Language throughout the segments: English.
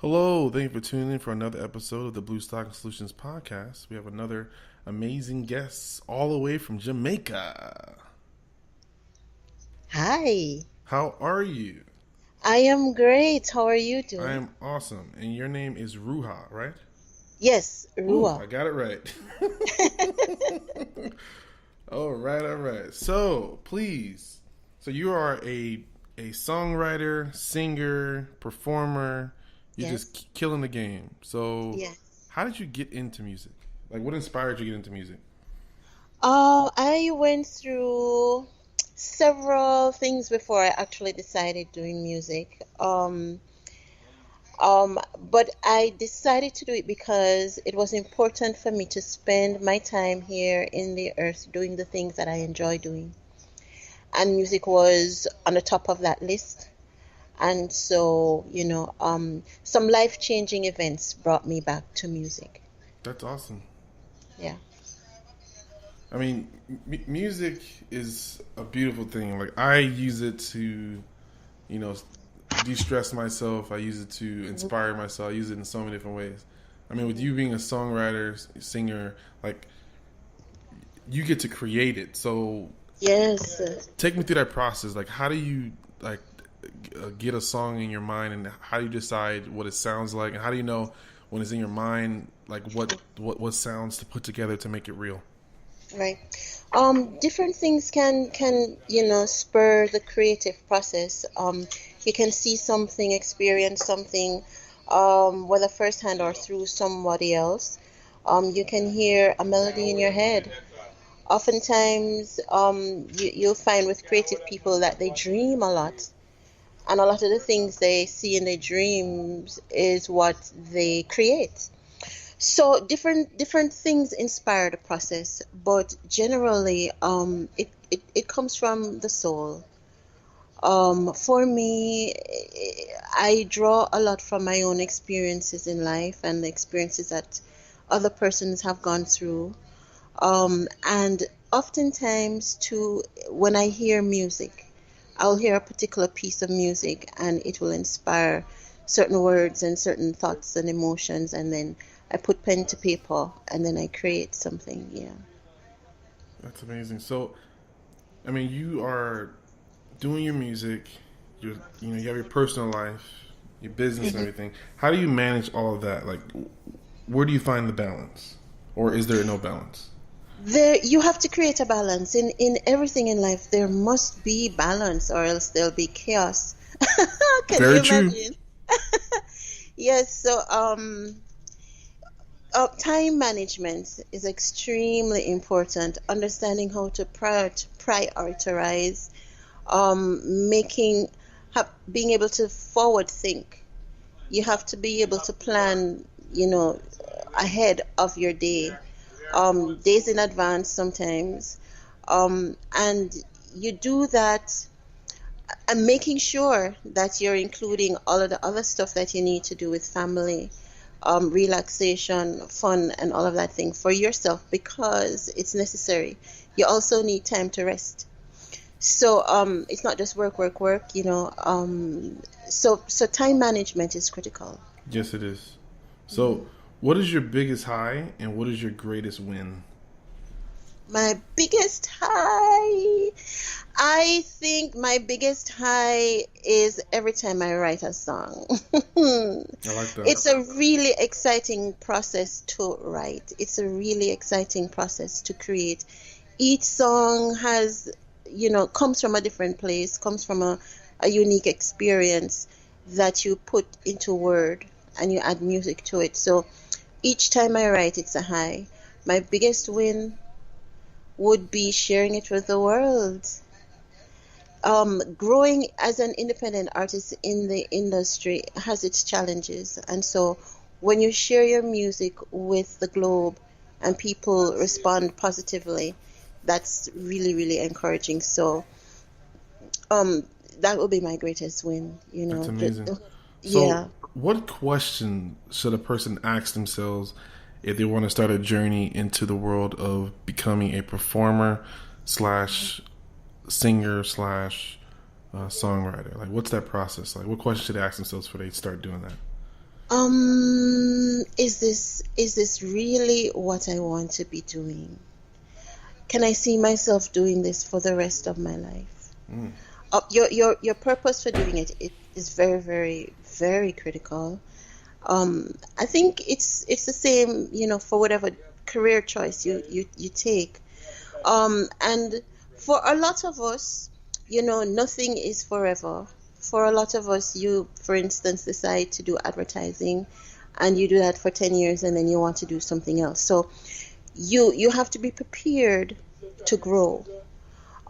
Hello, thank you for tuning in for another episode of the Blue Stocking Solutions podcast. We have another amazing guest all the way from Jamaica. Hi, How are you? I am great. How are you I doing? am awesome. And your name is Ruha, right? Yes, Ooh, Ruach. I got it right. All right, all right. So, please. So you are a songwriter, singer, performer. You're just Yes, killing the game. So, yes. how did you get into music? Like, what inspired you to get into music? I went through several things before I actually decided doing music. But I decided to do it because it was important for me to spend my time here in the earth doing the things that I enjoy doing. And music was on the top of that list. And so, some life-changing events brought me back to music. That's awesome. Yeah. I mean, music is a beautiful thing. Like I use it to, you know, de-stress myself. I use it to Mhm. inspire myself. I use it in so many different ways. I mean, with you being a songwriter, singer, like you get to create it. So Yes. take me through that process. Like, how do you like get a song in your mind, and how do you decide what it sounds like, and how do you know when it's in your mind, like what sounds to put together to make it real? Right. Different things can spur the creative process. You can see something, experience something, whether firsthand or through somebody else. You can hear a melody in your head. Oftentimes, you'll find with creative people that they dream a lot, and a lot of the things they see in their dreams is what they create. So different things inspire the process, but generally, it comes from the soul. For me, I draw a lot from my own experiences in life and the experiences that other persons have gone through. And oftentimes, too, when I hear music, I'll hear a particular piece of music and it will inspire certain words and certain thoughts and emotions, and then I put pen to paper and then I create something. Yeah. That's amazing. So, I mean, you are doing your music. You have your personal life, your business, and Mhm. everything. How do you manage all of that? Like, where do you find the balance, or is there no balance? There, you have to create a balance in everything in life. There must be balance, or else there'll be chaos. Can Very you true. imagine? Yes. So, time management is extremely important. Understanding how to prioritize, making, being able to forward think. You have to be able to plan, you know, ahead of your day, days in advance sometimes, and you do that, and making sure that you're including all of the other stuff that you need to do with family, relaxation, fun, and all of that thing for yourself because it's necessary. You also need time to rest. So it's not just work, work, work. So time management is critical. Yes, it is. Mhm. So, what is your biggest high, and what is your greatest win? My biggest high, I think my biggest high is every time I write a song. I like that. It's a really exciting process to write. It's a really exciting process to create. Each song comes from a different place, comes from a unique experience that you put into word and you add music to it. So each time I write, it's a high. My biggest win would be sharing it with the world. Growing as an independent artist in the industry has its challenges, and so when you share your music with the globe and people respond positively, that's really, really encouraging. So, um, that would be my greatest win. That's amazing. Yeah. So, what question should a person ask themselves if they want to start a journey into the world of becoming a performer slash singer slash songwriter? Like, what's that process like? What questions should they ask themselves before they start doing that? Is this really what I want to be doing? Can I see myself doing this for the rest of my life? Mm. Your purpose for doing it is very, very, very critical. I think it's the same, for whatever career choice you take. And for a lot of us, nothing is forever. For a lot of us, you, for instance, decide to do advertising, and you do that for 10 years, and then you want to do something else. So you have to be prepared to grow.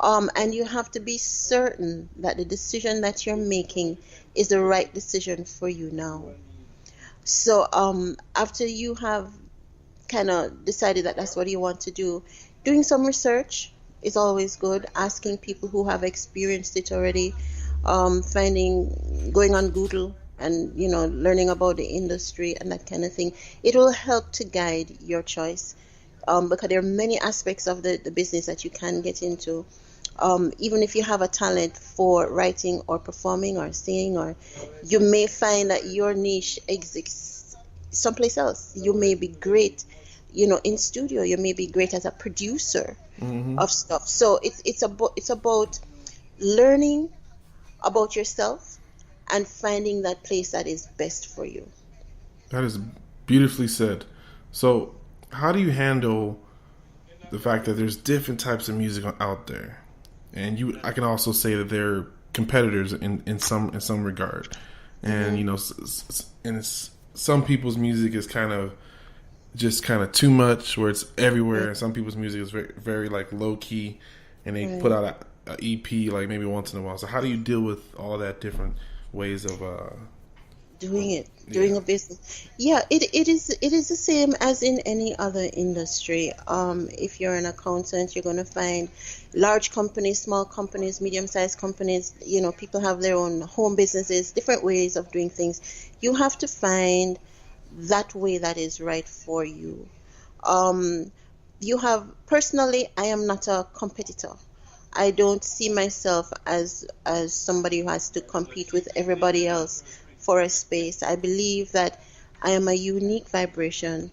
And you have to be certain that the decision that you're making is the right decision for you now. So after you have kind of decided that that's what you want to do, doing some research is always good. Asking people who have experienced it already, going on Google and learning about the industry and that kind of thing. It will help to guide your choice, because there are many aspects of the business that you can get into. Even if you have a talent for writing or performing or singing, or you may find that your niche exists someplace else. You may be great, in studio. You may be great as a producer of stuff. So it's about learning about yourself and finding that place that is best for you. That is beautifully said. So, how do you handle the fact that there's different types of music out there, and I can also say that they're competitors in some regard, and some people's music is kind of too much, where it's everywhere, and some people's music is very, very like low key, and they put out a EP like maybe once in a while. So how do you deal with all that different ways of doing a business? Yeah, it is the same as in any other industry. If you're an accountant, you're going to find large companies, small companies, medium-sized companies. People have their own home businesses, different ways of doing things. You have to find that way that is right for you. Personally, I am not a competitor. I don't see myself as somebody who has to compete with everybody else for a space. I believe that I am a unique vibration,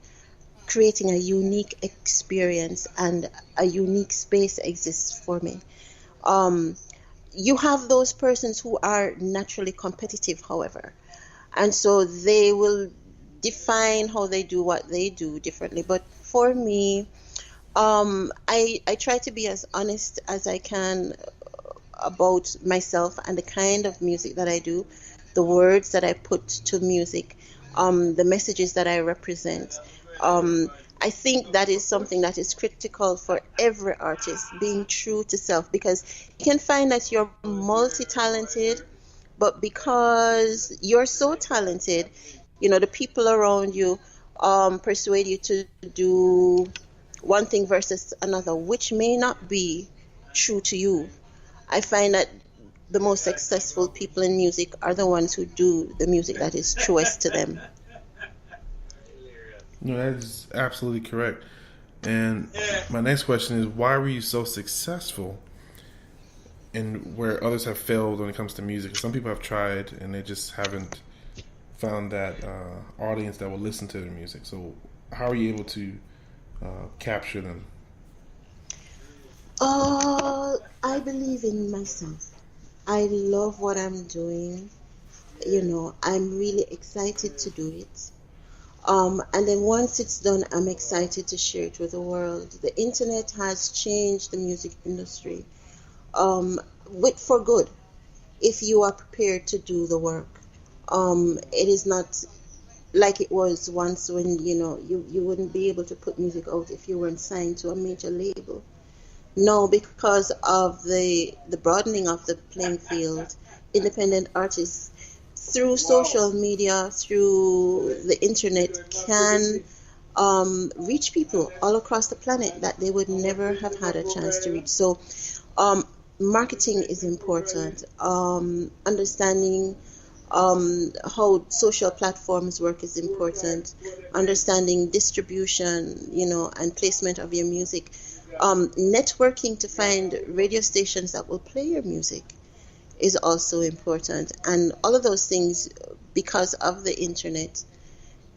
creating a unique experience, and a unique space exists for me. You have those persons who are naturally competitive, however, and so they will define how they do what they do differently. But for me, I try to be as honest as I can about myself and the kind of music that I do, the words that I put to music, the messages that I represent. I think that is something that is critical for every artist, being true to self, because you can find that you're multi-talented, but because you're so talented, the people around you persuade you to do one thing versus another, which may not be true to you. I find that the most successful people in music are the ones who do the music that is truest to them. No, that is absolutely correct. And my next question is, why were you so successful and where others have failed when it comes to music? Some people have tried and they just haven't found that audience that will listen to their music. So how are you able to capture them? I believe in myself. I love what I'm doing. I'm really excited to do it. And then once it's done, I'm excited to share it with the world. The internet has changed the music industry, for good, if you are prepared to do the work. It is not like it was once when, you wouldn't be able to put music out if you weren't signed to a major label. No, because of the broadening of the playing field, independent artists through social media, through the internet, can reach people all across the planet that they would never have had a chance to reach. So marketing is important. Understanding how social platforms work is important. Understanding distribution, and placement of your music. Networking to find radio stations that will play your music is also important. And all of those things, because of the internet,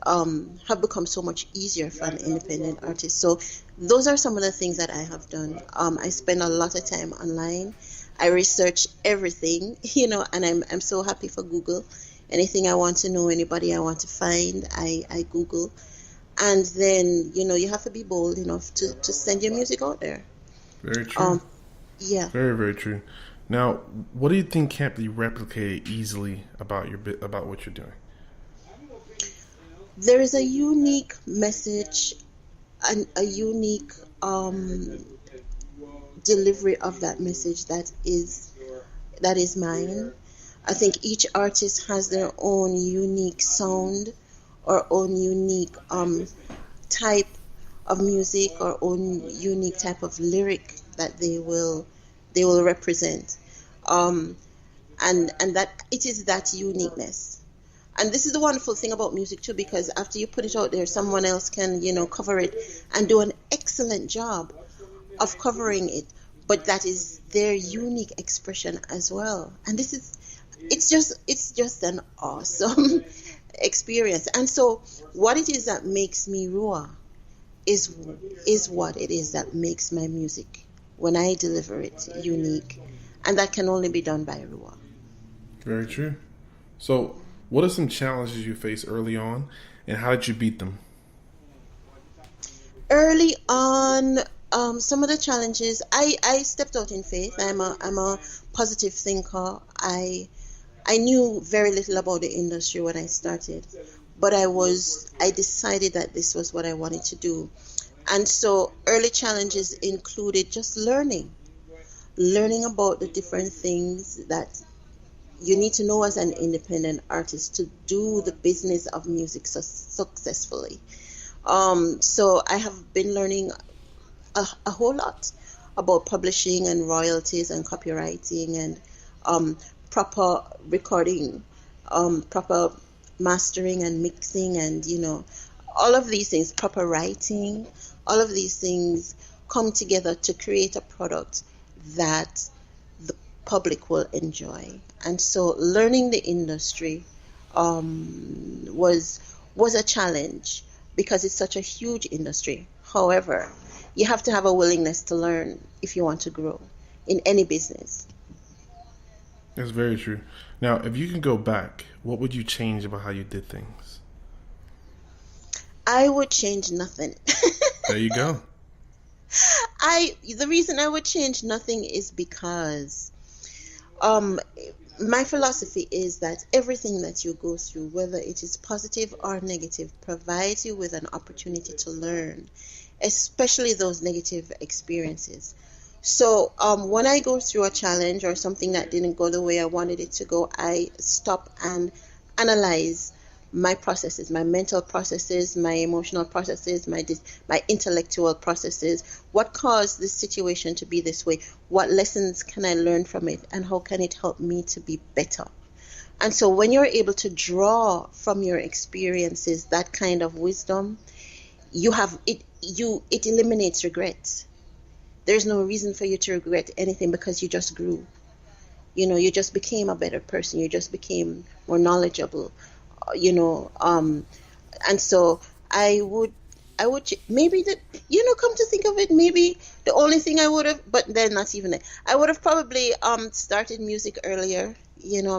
have become so much easier for an independent artist. So those are some of the things that I have done. I spend a lot of time online. I research everything, and I'm so happy for Google. Anything I want to know, anybody I want to find, I Google. And then, you have to be bold enough to send your music out there. Very true. Yeah. Very, very true. Now, what do you think can't be replicated easily about what you're doing? There is a unique message and a unique delivery of that message that is mine. I think each artist has their own unique sound or own unique type of music or own unique type of lyric that they will represent, and that it is that uniqueness. And this is the wonderful thing about music too, because after you put it out there, someone else can cover it and do an excellent job of covering it, but that is their unique expression as well. And it's just an awesome experience. And so what it is that makes me Ruach is what it is that makes my music, when I deliver it, unique. And that can only be done by Ruach. Very true. So what are some challenges you faced early on, and how did you beat them? Early on, some of the challenges, I stepped out in faith. I'm a positive thinker. I knew very little about the industry when I started, but I decided that this was what I wanted to do. And so early challenges included just learning about the different things that you need to know as an independent artist to do the business of music successfully. So I have been learning a whole lot about publishing and royalties and copywriting and proper recording, proper mastering and mixing, and all of these things, proper writing, all of these things come together to create a product that the public will enjoy. And so learning the industry was a challenge because it's such a huge industry. However, you have to have a willingness to learn if you want to grow in any business. That's very true. Now, if you can go back, what would you change about how you did things? I would change nothing. There you go. The reason I would change nothing is because my philosophy is that everything that you go through, whether it is positive or negative, provides you with an opportunity to learn, especially those negative experiences. So when I go through a challenge or something that didn't go the way I wanted it to go, I stop and analyze my processes, my mental processes, my emotional processes, my intellectual processes. What caused this situation to be this way? What lessons can I learn from it, and how can it help me to be better? And so when you're able to draw from your experiences that kind of wisdom, it eliminates regrets. There's no reason for you to regret anything because you just grew. You just became a better person. You just became more knowledgeable. And so I would maybe that, come to think of it, maybe the only thing I would have, but then not even that, I would have probably started music earlier,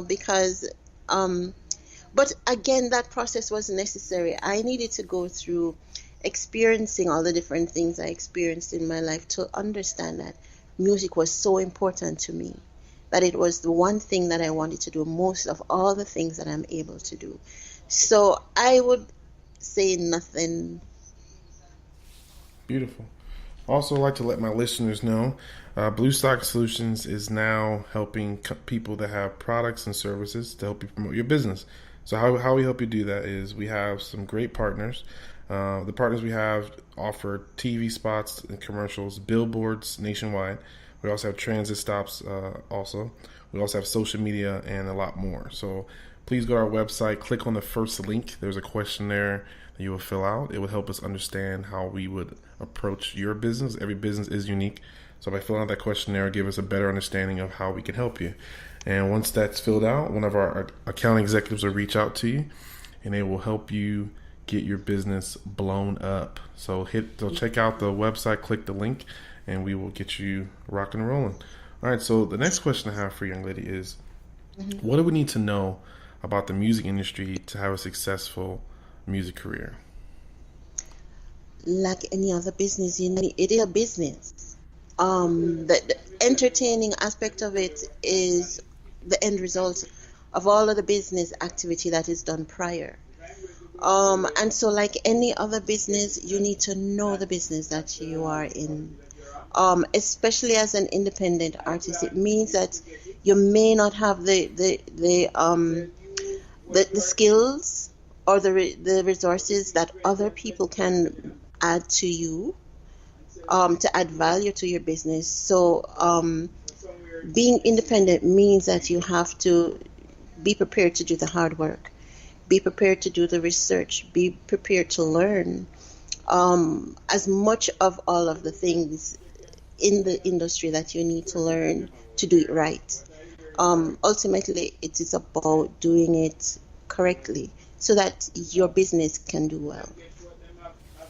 because but again, that process was necessary. I needed to go through experiencing all the different things I experienced in my life to understand that music was so important to me, that it was the one thing that I wanted to do most of all the things that I'm able to do. So I would say nothing. Beautiful. Also, I'd like to let my listeners know, Blue Stock Solutions is now helping people that have products and services to help you promote your business. So how we help you do that is we have some great partners. The partners we have offer TV spots and commercials, billboards nationwide. We also have transit stops also. We also have social media and a lot more. So please go to our website, click on the first link. There's a questionnaire that you will fill out. It will help us understand how we would approach your business. Every business is unique. So by filling out that questionnaire, give us a better understanding of how we can help you. And once that's filled out, one of our account executives will reach out to you, and they will help you get your business blown up. So check out the website, click the link, and we will get you rocking and rolling. All right, so the next question I have for you, young lady, is what do we need to know about the music industry to have a successful music career? Like any other business, it is a business. The entertaining aspect of it is the end result of all of the business activity that is done prior. And so like any other business, you need to know the business that you are in. Especially as an independent artist, it means that you may not have the skills or the resources that other people can add to you, to add value to your business. So being independent means that you have to be prepared to do the hard work, be prepared to do the research, be prepared to learn as much of all of the things in the industry that you need to learn to do it right. Ultimately, it is about doing it correctly so that your business can do well.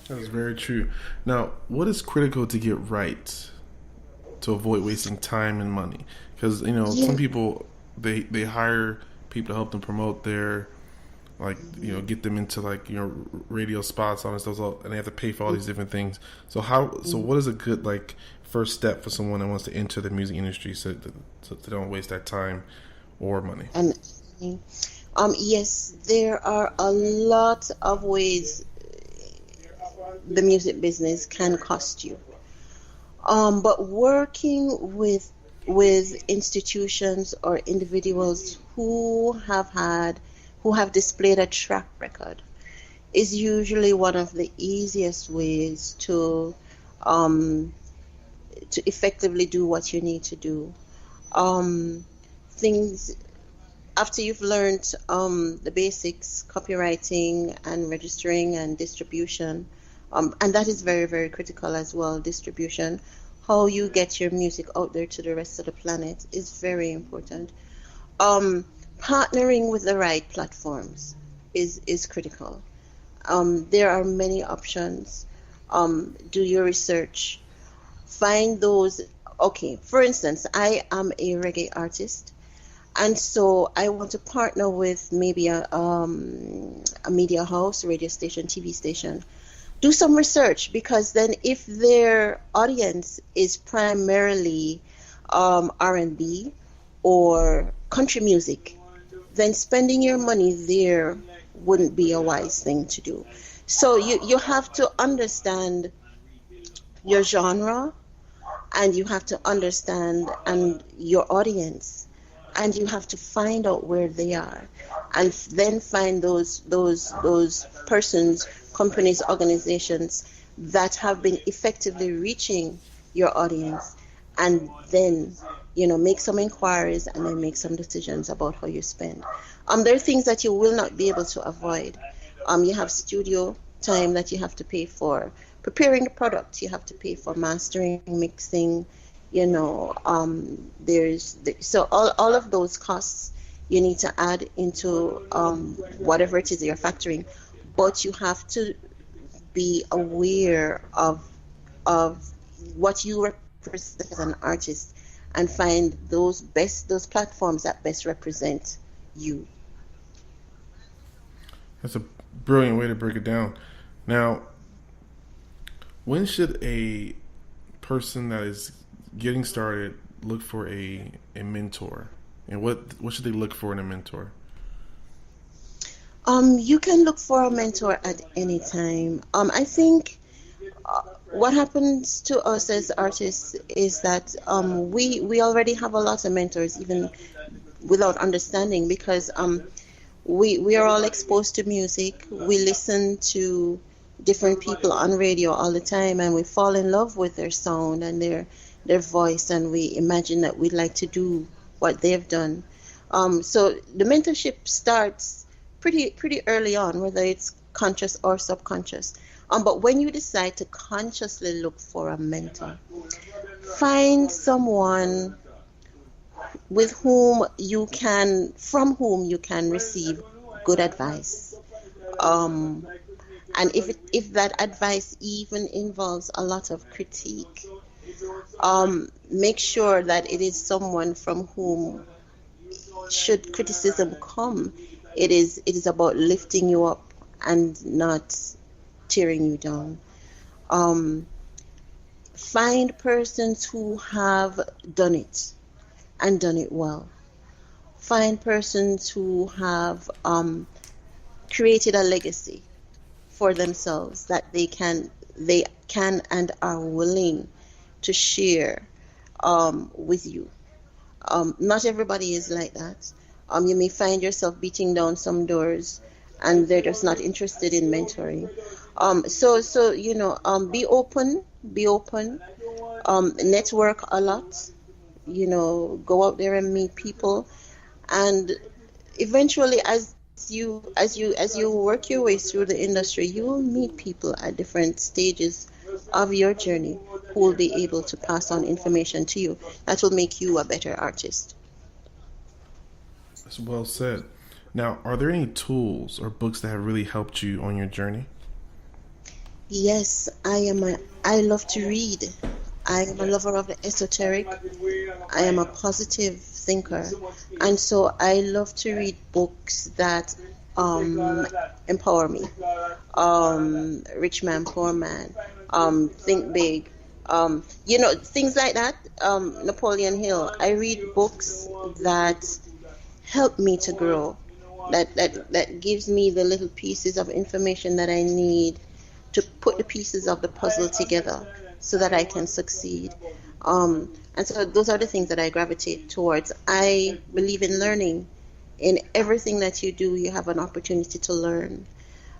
That's very true. Now, what is critical to get right to avoid wasting time and money? Because, some people, they hire people to help them promote their, get them into, radio spots on and stuff, and they have to pay for all these different things. So what is a good, first step for someone that wants to enter the music industry so they don't waste that time or money? And yes, there are a lot of ways the music business can cost you. But working with institutions or individuals who have displayed a track record is usually one of the easiest ways to effectively do what you need to do. Things after you've learned the basics, copywriting and registering and distribution, and that is very, very critical as well, distribution. How you get your music out there to the rest of the planet is very important. Partnering with the right platforms is critical. There are many options. Do your research. Find those. Okay, for instance, I am a reggae artist, and so I want to partner with maybe a media house, radio station, TV station. Do some research, because then if their audience is primarily R&B or country music, then spending your money there wouldn't be a wise thing to do. So you have to understand your genre, and you have to understand your audience, and you have to find out where they are, and then find those persons, companies, organizations that have been effectively reaching your audience, and then make some inquiries and then make some decisions about how you spend. There are things that you will not be able to avoid. You have studio time that you have to pay for. Preparing the product, you have to pay for mastering, mixing, so all of those costs you need to add into whatever it is you're factoring. But you have to be aware of what you represent as an artist, and find those platforms that best represent you. That's a brilliant way to break it down. Now, when should a person that is getting started look for a mentor, and what should they look for in a mentor? You can look for a mentor at any time. I think what happens to us as artists is that we already have a lot of mentors, even without understanding, because we are all exposed to music. We listen to different people on radio all the time, and we fall in love with their sound and their voice, and we imagine that we'd like to do what they've done. So the mentorship starts pretty early on, whether it's conscious or subconscious. But when you decide to consciously look for a mentor, find someone from whom you can receive good advice. And if that advice even involves a lot of critique, make sure that it is someone from whom, should criticism come, it is about lifting you up and not tearing you down. Um, Find persons who have done it and done it well. Find persons who have created a legacy for themselves that they can and are willing to share with you. Not everybody is like that. You may find yourself beating down some doors and they're just not interested in mentoring. So be open, network a lot, go out there and meet people, and eventually as you work your way through the industry, you will meet people at different stages of your journey who will be able to pass on information to you that will make you a better artist. That's well said. Now, are there any tools or books that have really helped you on your journey? Yes, I love to read. I am a lover of the esoteric. I am a positive thinker, and so I love to read books that empower me. Rich Man, Poor Man, Think Big, things like that. Napoleon Hill. I read books that help me to grow, that gives me the little pieces of information that I need to put the pieces of the puzzle together so that I can succeed. And so those are the things that I gravitate towards. I believe in learning. In everything that you do, you have an opportunity to learn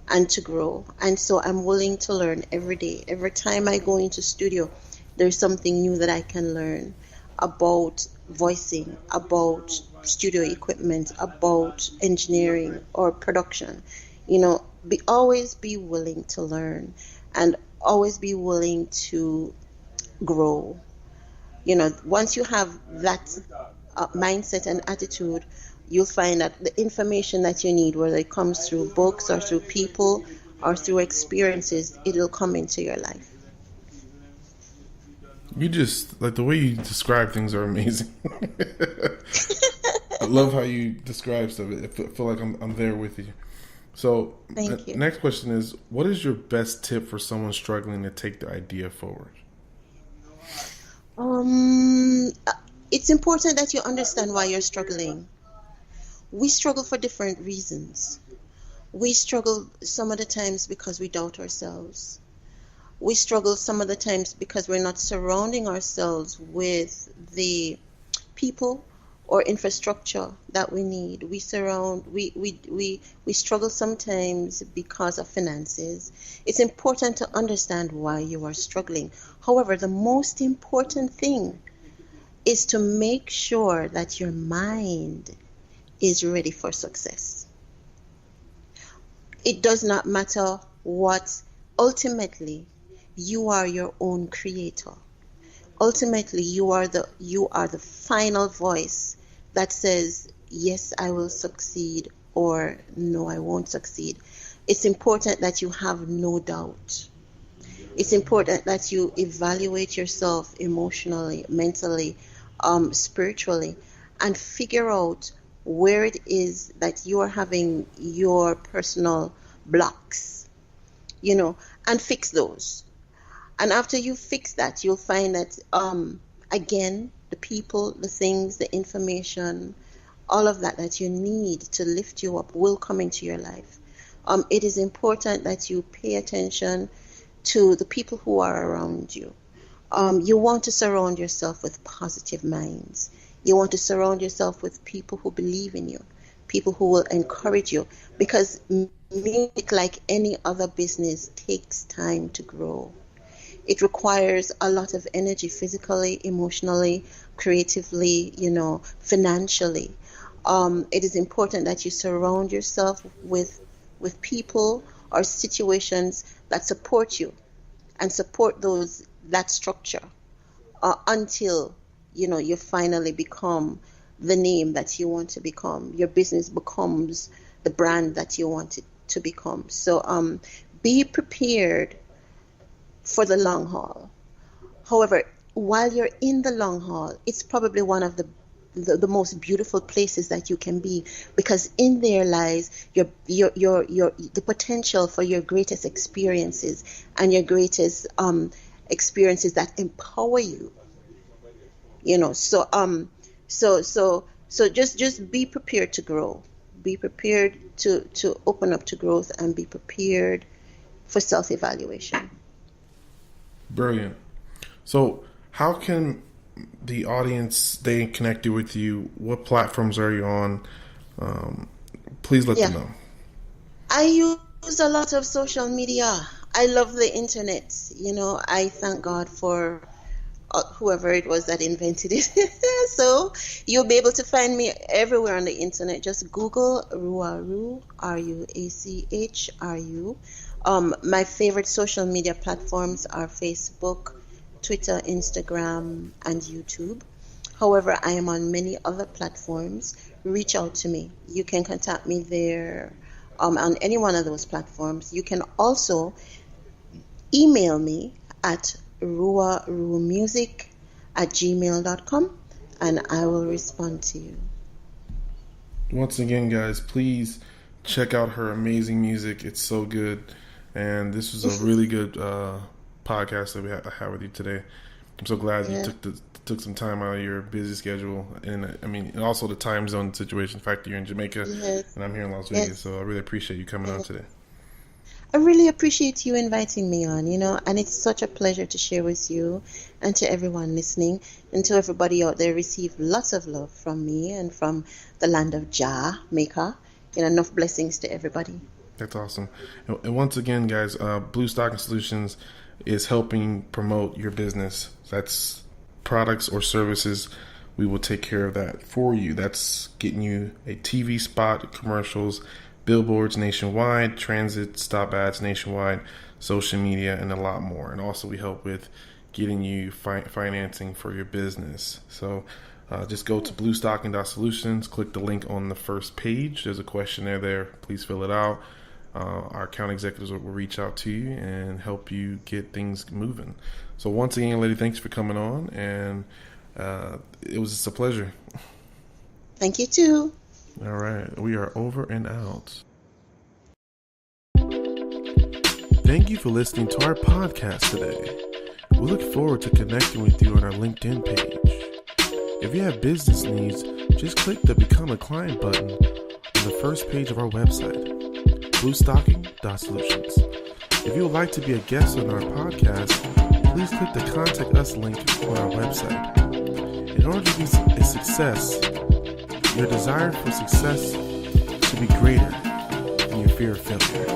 and to grow. And so I'm willing to learn every day. Every time I go into studio, there's something new that I can learn about voicing, about studio equipment, about engineering or production. Always be willing to learn and always be willing to grow. Once you have that mindset and attitude, you'll find that the information that you need, whether it comes through books or through people or through experiences, it'll come into your life. You just, like, the way you describe things are amazing. I love how you describe stuff. I feel like I'm there with you. So, Thank you. Next question is, what is your best tip for someone struggling to take their idea forward? It's important that you understand why you're struggling. We struggle for different reasons. We struggle some of the times because we doubt ourselves. We struggle some of the times because we're not surrounding ourselves with the people or infrastructure that we need. We struggle sometimes because of finances. It's important to understand why you are struggling. However, the most important thing is to make sure that your mind is ready for success. It does not matter what. Ultimately, you are your own creator. Ultimately, you are the final voice that says, yes, I will succeed, or no, I won't succeed. It's important that you have no doubt. It's important that you evaluate yourself emotionally, mentally, spiritually, and figure out where it is that you are having your personal blocks, and fix those. And after you fix that, you'll find that, again, the people, the things, the information, all of that you need to lift you up will come into your life. It is important that you pay attention to the people who are around you. You want to surround yourself with positive minds. You want to surround yourself with people who believe in you, people who will encourage you, because music, like any other business, takes time to grow. It requires a lot of energy, physically, emotionally, creatively, financially. It is important that you surround yourself with people or situations that support you and support that structure until you finally become the name that you want to become. Your business becomes the brand that you want it to become. So Be prepared for the long haul. However, while you're in the long haul, it's probably one of the most beautiful places that you can be, because in there lies your the potential for your greatest experiences, and your greatest experiences that empower you. So just be prepared to grow. Be prepared to open up to growth, and be prepared for self-evaluation. Brilliant. So how can the audience stay connected with you? What platforms are you on? Please let them know. I use a lot of social media. I love the internet. I thank God for whoever it was that invented it. So you'll be able to find me everywhere on the internet. Just Google Ruach Ru, Ruachru. My favorite social media platforms are Facebook, Twitter, Instagram, and YouTube. However, I am on many other platforms. Reach out to me. You can contact me there on any one of those platforms. You can also email me at ruachrumusic@gmail.com, and I will respond to you. Once again, guys, please check out her amazing music. It's so good. And this was a really good podcast that I had with you today. I'm so glad you took some time out of your busy schedule, and and also the time zone situation. The fact that you're in Jamaica and I'm here in Las Vegas, so I really appreciate you coming on today. I really appreciate you inviting me on, and it's such a pleasure to share with you, and to everyone listening, and to everybody out there. Receive lots of love from me and from the land of Jamaica. Enough blessings to everybody. That's awesome. And once again, guys, Blue Stocking Solutions is helping promote your business. That's products or services. We will take care of that for you. That's getting you a TV spot, commercials, billboards nationwide, transit stop ads nationwide, social media, and a lot more. And also we help with getting you financing for your business. So just go to bluestocking.solutions, click the link on the first page. There's a questionnaire there. Please fill it out. Our account executives will reach out to you and help you get things moving. So once again, lady, thanks for coming on, and it was just a pleasure. Thank you too. All right, we are over and out. Thank you for listening to our podcast today. We look forward to connecting with you on our LinkedIn page. If you have business needs, just click the Become a Client button on the first page of our website, bluestocking.solutions. If you would like to be a guest on our podcast, please click the Contact Us link on our website. In order to be a success, your desire for success should be greater than your fear of failure.